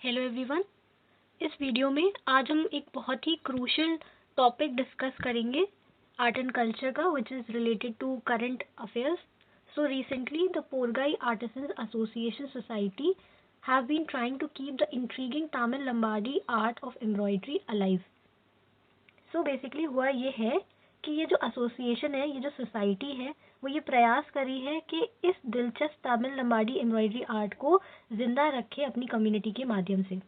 Hello everyone. इस video में आज हम एक बहुत ही क्रूशियल टॉपिक डिस्कस करेंगे आर्ट एंड कल्चर का, which is related to current affairs. So recently the Porgai Artisans Association Society have been trying to keep the intriguing Tamil Lambadi art of embroidery alive. So basically हुआ ये है कि ये जो association है, ये जो सोसाइटी है, वो ये प्रयास कर रही है कि इस दिलचस्प तमिल लंबाडी एम्ब्रॉयडरी आर्ट को जिंदा रखे अपनी कम्युनिटी के माध्यम से.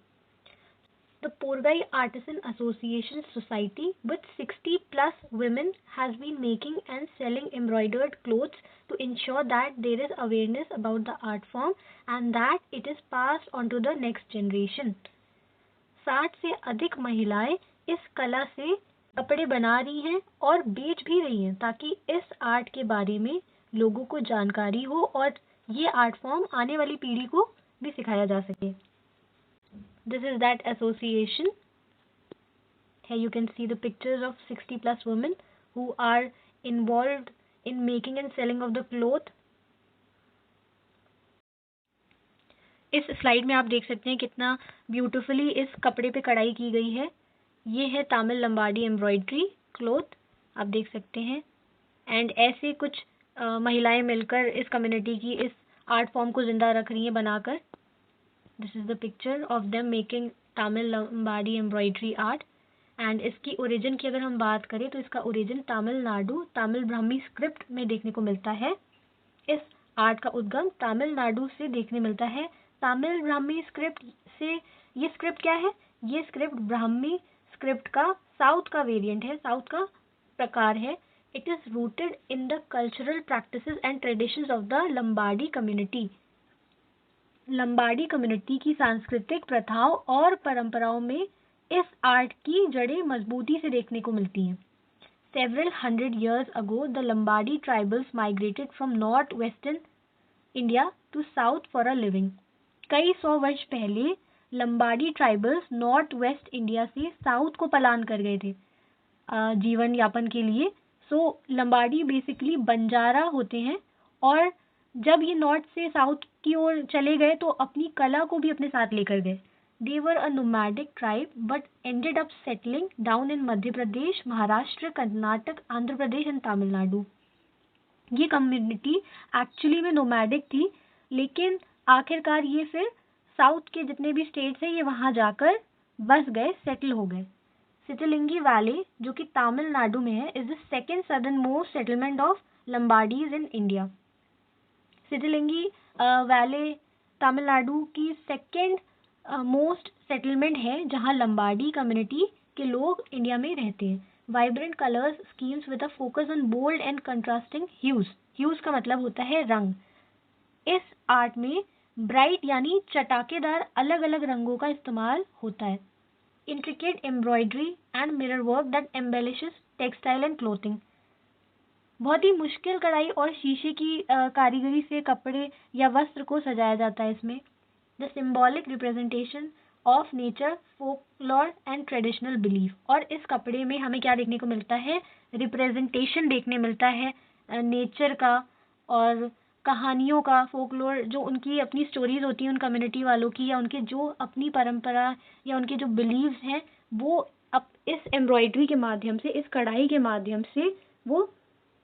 The Porgai Artisan Association Society, with 60 plus women, has been making and selling embroidered clothes to ensure that there is awareness about the art form and that it is passed on to the next generation. 60 से अधिक महिलाएं इस कला से कपड़े बना रही हैं और बेच भी रही हैं ताकि इस आर्ट के बारे में लोगों को जानकारी हो और ये आर्ट फॉर्म आने वाली पीढ़ी को भी सिखाया जा सके. This is that association. Here you can see the pictures of 60 plus women who are involved in making and selling of the cloth. इस स्लाइड में आप देख सकते हैं कितना ब्यूटीफुली इस कपड़े पे कढ़ाई की गई है. ये है तमिल लंबाडी एम्ब्रॉयडरी क्लॉथ, आप देख सकते हैं. एंड ऐसे कुछ महिलाएं मिलकर इस कम्युनिटी की इस आर्ट फॉर्म को जिंदा रख रही हैं बनाकर. This is the picture of them making Tamil Lambadi embroidery art. And इसकी ओरिजिन की अगर हम बात करें तो इसका ओरिजिन तमिलनाडु तमिल ब्राह्मी स्क्रिप्ट में देखने को मिलता है. इस आर्ट का उद्गम तमिलनाडु से देखने मिलता है. तमिल ब्राह्मी स्क्रिप्ट से ये स्क्रिप्ट क्या है? ये स्क्रिप्ट ब्राह्मी स्क्रिप्ट का साउथ का वेरिएंट है, साउथ का प्रकार है. It is rooted in the cultural practices and traditions of the Lambadi community. Lambadi community की सांस्कृतिक प्रथाओं और परंपराओं में इस आर्ट की जड़ें मजबूती से देखने को मिलती हैं. Several hundred years ago, the Lambadi tribals migrated from northwestern India to south for a living. कई सौ वर्ष पहले Lambadi tribals north west India से साउथ को पलायन कर गए थे जीवन यापन के लिए. सो लंबाडी बेसिकली बंजारा होते हैं और जब ये नॉर्थ से साउथ की ओर चले गए तो अपनी कला को भी अपने साथ लेकर गए. They were a nomadic tribe but ended up settling down in Madhya Pradesh, Maharashtra, Karnataka, Andhra Pradesh and Tamil Nadu. ये कम्युनिटी एक्चुअली में नोमैडिक थी, लेकिन आखिरकार ये फिर साउथ के जितने भी स्टेट्स हैं ये वहाँ जाकर बस गए, सेटल हो गए. सिटलिंगी वैली जो कि तमिलनाडु में है is the second southernmost settlement of Lambadis in India. Sittilingi valley Tamil Nadu की सेकेंड मोस्ट सेटलमेंट है जहां लंबाडी कम्युनिटी के लोग इंडिया में रहते हैं. Vibrant colours schemes with a focus on bold and contrasting hues. Hues का मतलब होता है रंग. इस आर्ट में ब्राइट यानी चटाकेदार अलग अलग रंगों का इस्तेमाल होता है. Intricate embroidery and mirror work that embellishes textile and clothing. बहुत ही मुश्किल कढ़ाई और शीशे की कारीगरी से कपड़े या वस्त्र को सजाया जाता है इसमें. The symbolic representation of nature, folklore and traditional belief. और इस कपड़े में हमें क्या देखने को मिलता है? रिप्रेजेंटेशन देखने मिलता है नेचर का और कहानियों का, फोकलोर जो उनकी अपनी स्टोरीज होती हैं उन कम्युनिटी वालों की, या उनके जो अपनी परंपरा या उनके जो बिलीव्स हैं वो अब इस एम्ब्रॉयडरी के माध्यम से, इस कढ़ाई के माध्यम से वो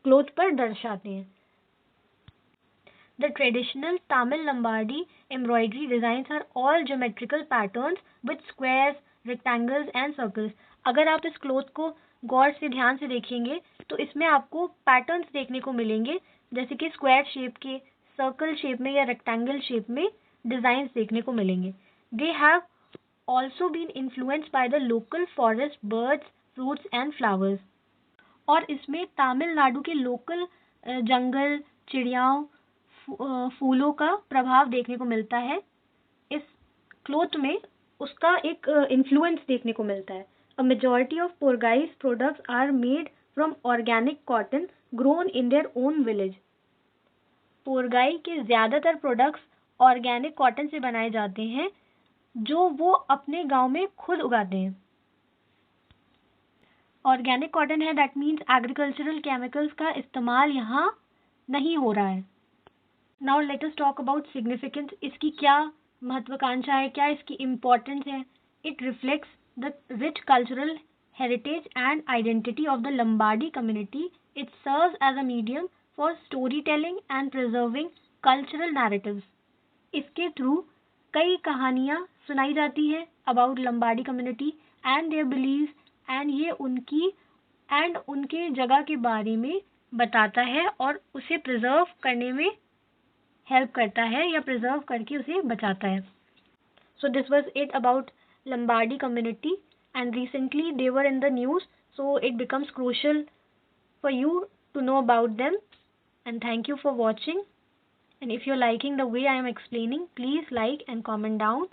क्लोथ पर दर्शाते हैं. The traditional Tamil Lambadi embroidery designs are all geometrical patterns with squares, rectangles and circles. अगर आप इस क्लोथ को गौर से ध्यान से देखेंगे तो इसमें आपको पैटर्न्स देखने को मिलेंगे, जैसे कि स्क्वायर शेप के, सर्कल शेप में या रेक्टेंगल शेप में डिजाइन्स देखने को मिलेंगे. They have also been influenced by the local forest, birds, fruits and flowers. और इसमें तमिलनाडु के लोकल जंगल, चिड़ियाओं, फूलों का प्रभाव देखने को मिलता है. इस क्लोथ में उसका एक इन्फ्लुएंस देखने को मिलता है. A majority of Porgai's products are made from organic cotton grown in their own village. Porgai के ज़्यादातर प्रोडक्ट्स ऑर्गेनिक कॉटन से बनाए जाते हैं जो वो अपने गांव में खुद उगाते हैं. ऑर्गेनिक कॉटन है, दैट मीन्स एग्रीकल्चरल केमिकल्स का इस्तेमाल यहाँ नहीं हो रहा है. Now let us talk about significance. इसकी क्या महत्वाकांक्षा है, क्या इसकी इम्पोर्टेंस है? It reflects the rich cultural heritage and identity of the Lombardy community. It serves as a medium for storytelling and preserving cultural narratives. इसके थ्रू कई कहानियाँ सुनाई जाती हैं about Lambadi community and their believes एंड ये उनके जगह के बारे में बताता है और उसे प्रिजर्व करने में हेल्प करता है या प्रिजर्व करके उसे बचाता है. So this was it about Lombardy community, and recently they were in the news, so it becomes crucial for you to know about them. And thank you for watching. And if you're liking the way I am explaining, please like and comment down.